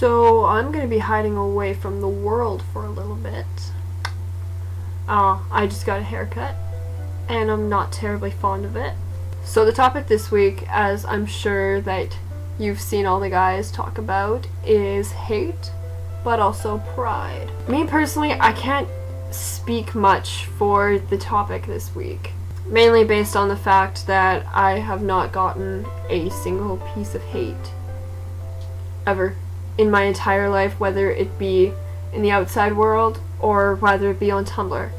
So I'm going to be hiding away from the world for a little bit. I just got a haircut, and I'm not terribly fond of it. So the topic this week, as I'm sure that you've seen all the guys talk about, is hate, but also pride. Me personally, I can't speak much for the topic this week, mainly based on the fact that I have not gotten a single piece of hate ever in my entire life, whether it be in the outside world or whether it be on Tumblr.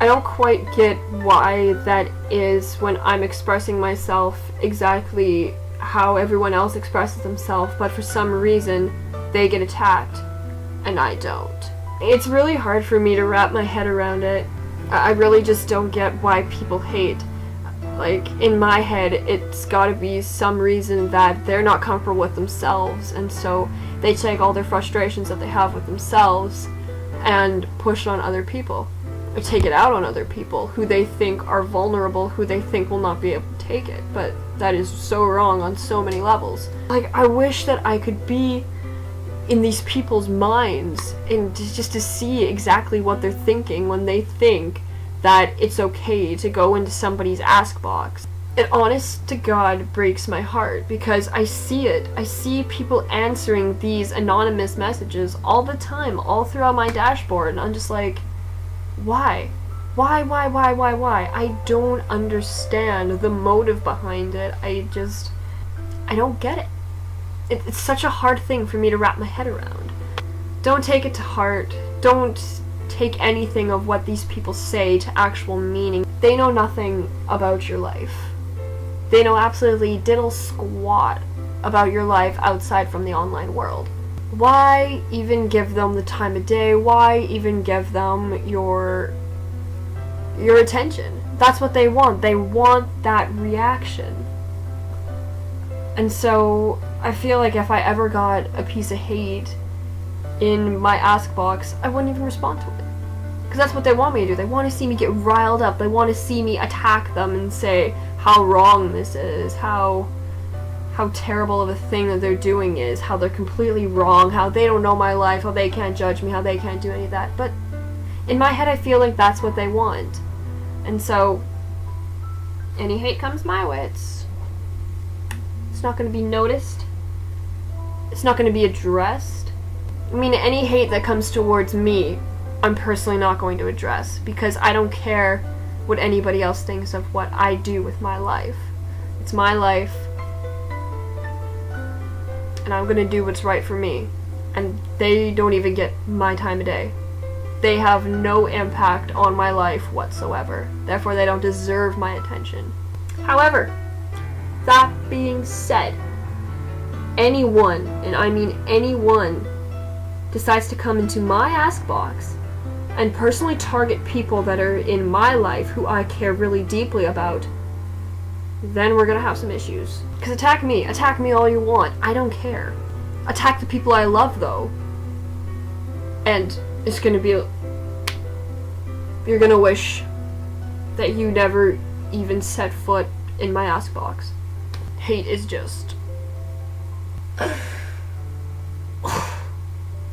I don't quite get why that is when I'm expressing myself exactly how everyone else expresses themselves, but for some reason they get attacked and I don't. It's really hard for me to wrap my head around it. I really just don't get why people hate. Like, in my head, it's gotta be some reason that they're not comfortable with themselves, and so they take all their frustrations that they have with themselves and push it on other people. Or take it out on other people who they think are vulnerable, who they think will not be able to take it. But that is so wrong on so many levels. Like, I wish that I could be in these people's minds and just to see exactly what they're thinking when they think that it's okay to go into somebody's ask box. It honest to God breaks my heart because I see it. I see people answering these anonymous messages all the time, all throughout my dashboard, and I'm just like, why? Why? I don't understand the motive behind it. I don't get it. It's such a hard thing for me to wrap my head around. Don't take it to heart. Don't take anything of what these people say to actual meaning. They know nothing about your life. They know absolutely diddle squat about your life outside from the online world. Why even give them the time of day? Why even give them your attention? That's what they want. They want that reaction. And so I feel like if I ever got a piece of hate in my ask box, I wouldn't even respond to it. Because that's what they want me to do. They want to see me get riled up. They want to see me attack them and say how wrong this is, how terrible of a thing that they're doing is, how they're completely wrong, how they don't know my life, how they can't judge me, how they can't do any of that. But in my head, I feel like that's what they want. And so, any hate comes my way, it's not going to be noticed. It's not going to be addressed. I mean, any hate that comes towards me, I'm personally not going to address, because I don't care what anybody else thinks of what I do with my life. It's my life, and I'm gonna do what's right for me. And they don't even get my time of day. They have no impact on my life whatsoever. Therefore, they don't deserve my attention. However, that being said, anyone, and I mean anyone, decides to come into my ask box and personally target people that are in my life who I care really deeply about, then we're gonna have some issues. Because attack me all you want. I don't care. Attack the people I love, though. And it's gonna be, you're gonna wish that you never even set foot in my ask box. Hate is just... I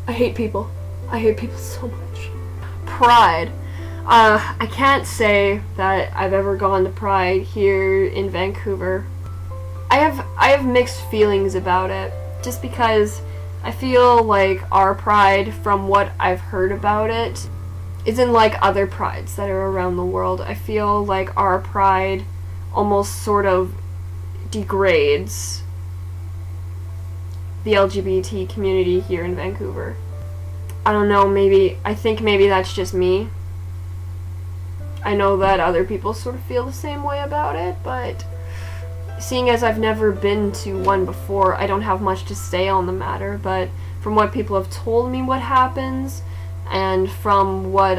hate people. I hate people so much. Pride. I can't say that I've ever gone to Pride here in Vancouver. I have mixed feelings about it, just because I feel like our Pride, from what I've heard about it, isn't like other Prides that are around the world. I feel like our Pride almost sort of degrades the LGBT community here in Vancouver. I don't know, I think maybe that's just me. I know that other people sort of feel the same way about it, but seeing as I've never been to one before, I don't have much to say on the matter. But from what people have told me what happens, and from what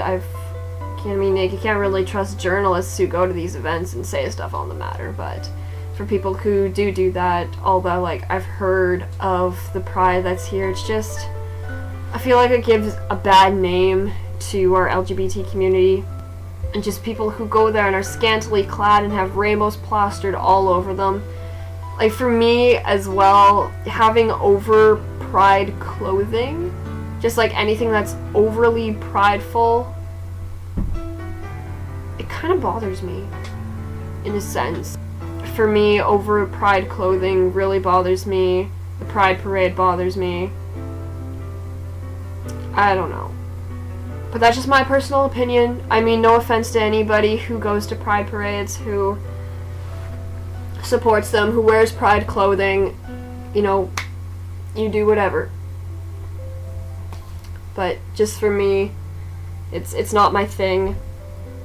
you can't really trust journalists who go to these events and say stuff on the matter, but for people who do that, although like I've heard of the pride that's here, it's just, I feel like it gives a bad name to our LGBT community, and just people who go there and are scantily clad and have rainbows plastered all over them. Like, for me as well, having over pride clothing, just like anything that's overly prideful, it kind of bothers me in a sense. For me, over pride clothing really bothers me. The pride parade bothers me. I don't know. But that's just my personal opinion. I mean, no offense to anybody who goes to pride parades, who supports them, who wears pride clothing. You know, you do whatever. But just for me, it's not my thing.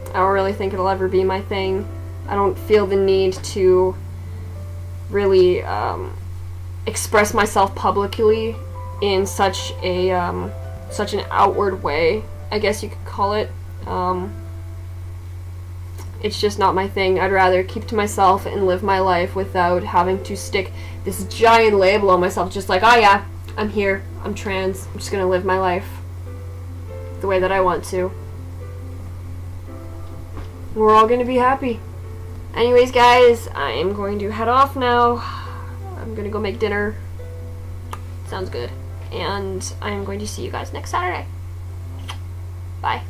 I don't really think it'll ever be my thing. I don't feel the need to really express myself publicly in such an outward way, I guess you could call it. It's just not my thing. I'd rather keep to myself and live my life without having to stick this giant label on myself, just like, oh yeah, I'm here, I'm trans, I'm just gonna live my life the way that I want to. We're all gonna be happy. Anyways, guys, I am going to head off now. I'm gonna go make dinner. Sounds good. And I'm going to see you guys next Saturday. Bye.